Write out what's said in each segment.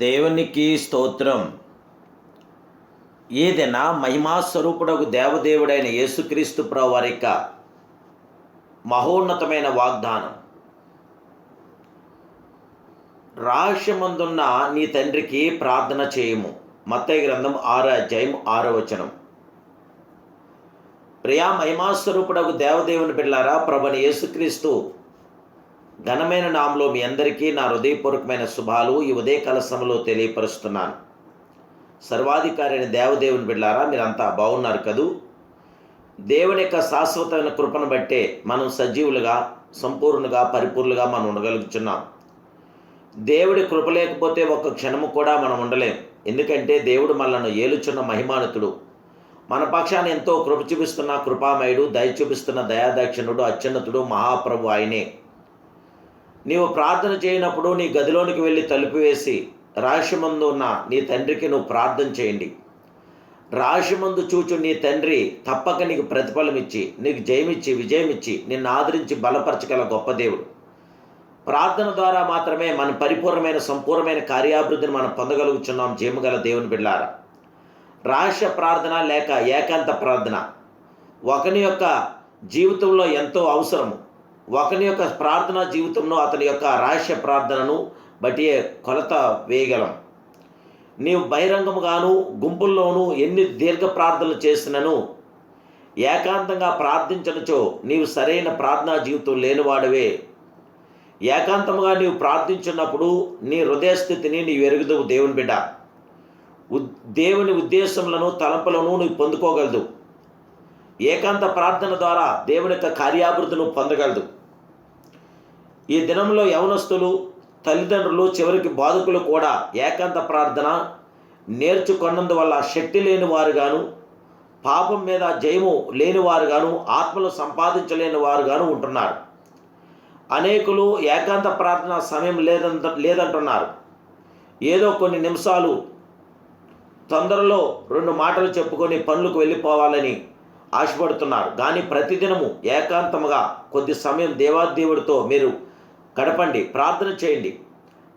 దేవునికి స్తోత్రం. ఏదైనా మహిమాస్వరూపుడకు దేవదేవుడైన యేసుక్రీస్తు ప్రభువు వారి యొక్క మహోన్నతమైన వాగ్దానం. రహస్యమందున్న నీ తండ్రికి ప్రార్థన చేయము. మత్తయి గ్రంథం 6వ అధ్యాయం 6వ వచనం. ప్రియా మహిమాస్వరూపుడకు దేవదేవుని బిడ్డలారా, ప్రభుని యేసుక్రీస్తు ఘనమైన నామలో మీ అందరికీ నా హృదయపూర్వకమైన శుభాలు ఈ ఉదయకాల సమయంలో తెలియపరుస్తున్నాను. సర్వాధికారి అయిన దేవదేవుని బిడ్డలారా, మీరంతా బాగున్నారు కదూ? దేవుని యొక్క శాశ్వతమైన కృపను బట్టే మనం సజీవులుగా, సంపూర్ణంగా, పరిపూర్ణులుగా మనం ఉండగలుగుతున్నాం. దేవుడి కృప లేకపోతే ఒక్క క్షణము కూడా మనం ఉండలేం. ఎందుకంటే దేవుడు మనల్ని ఏలుచున్న మహిమానుతుడు. మన పక్షాన్ని ఎంతో కృప చూపిస్తున్న కృపామయుడు, దయ చూపిస్తున్న దయాదాక్షిణుడు, అత్యున్నతుడు, మహాప్రభు ఆయనే. నీవు ప్రార్థన చేయనప్పుడు నీ గదిలోనికి వెళ్ళి తలుపు వేసి రహస్యమందు ఉన్న నీ తండ్రికి నువ్వు ప్రార్థన చేయండి. రహస్యమందు చూచు నీ తండ్రి తప్పక నీకు ప్రతిఫలం ఇచ్చి, నీకు జయమిచ్చి, విజయమిచ్చి, నిన్ను ఆదరించి బలపరచగల గొప్ప దేవుడు. ప్రార్థన ద్వారా మాత్రమే మన పరిపూర్ణమైన, సంపూర్ణమైన కార్యాభివృద్ధిని మనం పొందగలుగుతున్నాం. జీవగల దేవుని బిడ్డలారా, రహస్య ప్రార్థన లేక ఏకాంత ప్రార్థన ఒకని యొక్క జీవితంలో ఎంతో అవసరము. ఒకని యొక్క ప్రార్థనా జీవితంలో అతని యొక్క రహస్య ప్రార్థనను బట్టి కొలత వేయగలం. నీవు బహిరంగముగాను గుంపుల్లోనూ ఎన్ని దీర్ఘ ప్రార్థనలు చేసినను ఏకాంతంగా ప్రార్థించనుచో నీవు సరైన ప్రార్థనా జీవితం లేనివాడవే. ఏకాంతముగా నీవు ప్రార్థించున్నప్పుడు నీ హృదయస్థితిని నీవు ఎరుగుదువు. దేవుని బిడ్డ, దేవుని ఉద్దేశములను, తలంపులను నీవు పొందుకోగలదు. ఏకాంత ప్రార్థన ద్వారా దేవుని యొక్క కార్యాభివృద్ధిని పొందగలదు. ఈ దినంలో యవనస్తులు, తల్లిదండ్రులు, చివరికి బాధకులు కూడా ఏకాంత ప్రార్థన నేర్చుకున్నందువల్ల శక్తి లేని వారుగాను, పాపం మీద జయము లేని వారుగాను, ఆత్మలు సంపాదించలేని వారుగాను ఉంటున్నారు. అనేకులు ఏకాంత ప్రార్థన సమయం లేదంటున్నారు. ఏదో కొన్ని నిమిషాలు తొందరలో 2 మాటలు చెప్పుకొని పనులకు వెళ్ళిపోవాలని ఆశపడుతున్నారు. కానీ ప్రతిదినము ఏకాంతముగా కొద్ది సమయం దేవాదేవుడితో మీరు గడపండి, ప్రార్థన చేయండి.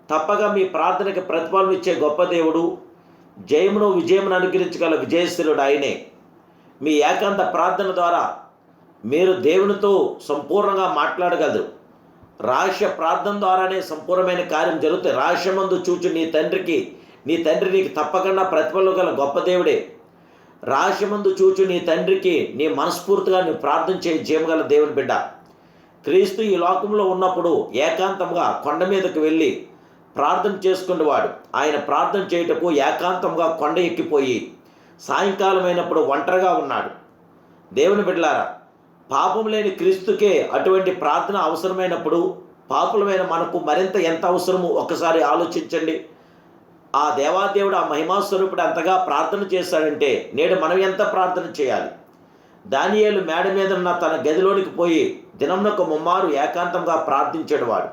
తప్పగా మీ ప్రార్థనకి ప్రతిఫలం ఇచ్చే గొప్ప దేవుడు, జయమును విజయమును అనుగ్రహించగల విజయశ్వరుడు ఆయనే. మీ ఏకాంత ప్రార్థన ద్వారా మీరు దేవునితో సంపూర్ణంగా మాట్లాడగలరు. రహస్య ప్రార్థన ద్వారానే సంపూర్ణమైన కార్యం జరుగుతుంది. రహస్యమందు చూచు నీ తండ్రి నీకు తప్పకుండా ప్రతిఫలం గల గొప్ప దేవుడే. రహస్యమందు చూచు నీ తండ్రికి నీ మనస్ఫూర్తిగా నువ్వు ప్రార్థన చేయి. జీవగల దేవుని బిడ్డ, క్రీస్తు ఈ లోకంలో ఉన్నప్పుడు ఏకాంతంగా కొండ మీదకు వెళ్ళి ప్రార్థన చేసుకునేవాడు. ఆయన ప్రార్థన చేయుటకు ఏకాంతంగా కొండ ఎక్కిపోయి సాయంకాలం అయినప్పుడు ఒంటరిగా ఉన్నాడు. దేవుని బిడ్డలారా, పాపం లేని క్రీస్తుకే అటువంటి ప్రార్థన అవసరమైనప్పుడు పాపులమైన మనకు మరింత ఎంత అవసరమో ఒక్కసారి ఆలోచించండి. ఆ దేవాదేవుడు, ఆ మహిమాస్వరూపుడు అంతగా ప్రార్థన చేశాడంటే నేడు మనం ఎంత ప్రార్థన చేయాలి? దానియేలు మేడ మీద ఉన్న తన గదిలోనికి పోయి దినంనొక ముమ్మారు ఏకాంతంగా ప్రార్థించాడు వాడు.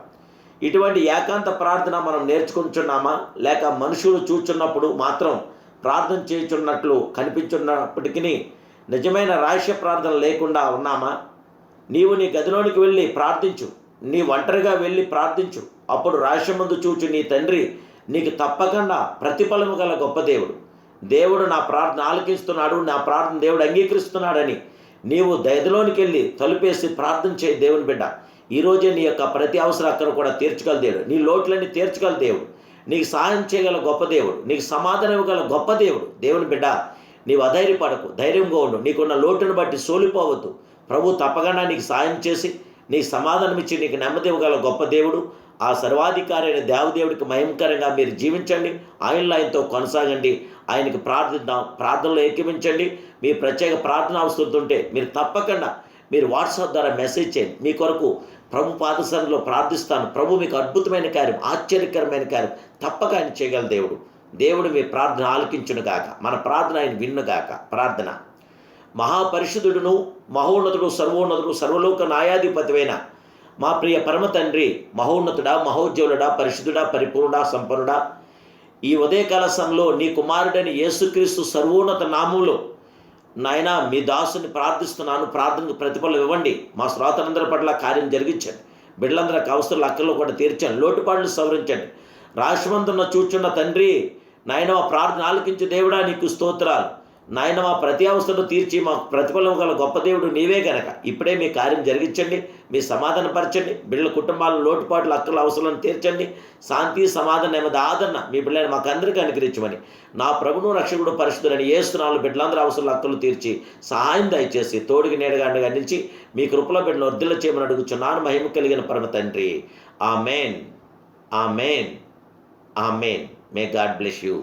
ఇటువంటి ఏకాంత ప్రార్థన మనం నేర్చుకుంటున్నామా? లేక మనుషులు చూచున్నప్పుడు మాత్రం ప్రార్థన చేయుచున్నట్లు కనిపించున్నప్పటికీ నిజమైన రహస్య ప్రార్థన లేకుండా ఉన్నామా? నీవు నీ గదిలోనికి వెళ్ళి ప్రార్థించు. నీ ఒంటరిగా వెళ్ళి ప్రార్థించు. అప్పుడు రహస్యమందు చూచు నీ తండ్రి నీకు తప్పకుండా ప్రతిఫలము గల గొప్ప దేవుడు. దేవుడు నా ప్రార్థన ఆలకిస్తున్నాడు, నా ప్రార్థన దేవుడు అంగీకరిస్తున్నాడని నీవు గదిలోనికి వెళ్ళి తలుపేసి ప్రార్థన చేయి. దేవుని బిడ్డ, ఈరోజే నీ యొక్క ప్రతి అవసరం అక్కడ కూడా తీర్చగల దేవుడు. నీ లోట్లన్నీ తీర్చగల దేవుడు. నీకు సహాయం చేయగల గొప్ప దేవుడు. నీకు సమాధానం ఇవ్వగల గొప్ప దేవుడు. దేవుని బిడ్డ, నీవు అధైర్యపడకు, ధైర్యంగా ఉండు. నీకున్న లోటును బట్టి సోలిపోవద్దు. ప్రభు తప్పకుండా నీకు సాయం చేసి నీకు సమాధానం ఇచ్చి నీకు నెమ్మది ఇవ్వగల గొప్ప దేవుడు. ఆ సర్వాధికారి అయిన దేవదేవుడికి మహిమకరంగా మీరు జీవించండి. ఆయనతో కొనసాగండి. ఆయనకి ప్రార్థిద్దాం. ప్రార్థనలో ఏకీవించండి. మీ ప్రత్యేక ప్రార్థన అవసరం ఉంటే మీరు తప్పకుండా మీరు వాట్సాప్ ద్వారా మెసేజ్ చేయండి. మీ కొరకు ప్రభు పాదసన్నిధిలో ప్రార్థిస్తాను. ప్రభు మీకు అద్భుతమైన కార్యం, ఆశ్చర్యకరమైన కార్యం తప్పక ఆయన చేయగల దేవుడు. దేవుడు మీ ప్రార్థన ఆలకించును గాక. మన ప్రార్థన ఆయన విన్నుగాక. ప్రార్థన. మహాపరిశుద్ధుడును, మహోన్నతుడు, సర్వోన్నతుడు, సర్వలోక న్యాయాధిపతివైన మా ప్రియ పరమ తండ్రి, మహోన్నతుడా, మహోజ్వలుడా, పరిశుద్ధుడా, పరిపూర్ణుడా, సంపన్నుడా, ఈ ఉదయకాల సమయంలో నీ కుమారుడైన యేసుక్రీస్తు సర్వోన్నత నామములో నాయన మీ దాసుని ప్రార్థిస్తున్నాను. ప్రార్థనకు ప్రతిఫలం ఇవ్వండి. మా శ్రోతలందరి పట్ల కార్యం జరిగించండి. బిడ్డలందరికి అవసరాలు అక్కర్లో కూడా తీర్చండి. లోటుపాట్లు సవరించండి. రాష్ట్రమందున్న చూచున్న తండ్రి, నాయన మా ప్రార్థన ఆలకించు దేవుడా నీకు స్తోత్రాలు. నాయన మా ప్రతి అవసరం తీర్చి మాకు ప్రతిఫలం గల గొప్ప దేవుడు నీవే గనక ఇప్పుడే మీ కార్యం జరిగించండి, మీ సమాధానపరచండి. బిడ్డల కుటుంబాల లోటుపాట్లు అక్కల అవసరాలను తీర్చండి. శాంతి సమాధానం నెమ్మది ఆదరణ మీ బిడ్డలను మాకు అందరికీ అనుగ్రహించమని నా ప్రభును రక్షకుడు పరిశుద్ధులని యేసునామములో బిడ్డలందరూ అవసరాలు అక్కలు తీర్చి సహాయం దయచేసి తోడుకి నీడగా అండగా నిలిచి మీ కృపలో బిడ్డను వర్ధిల్ల చేయమని అడుగుచున్నాను మహిమ కలిగిన పరమ తండ్రి. ఆమేన్, ఆమేన్, ఆమేన్. May God bless you.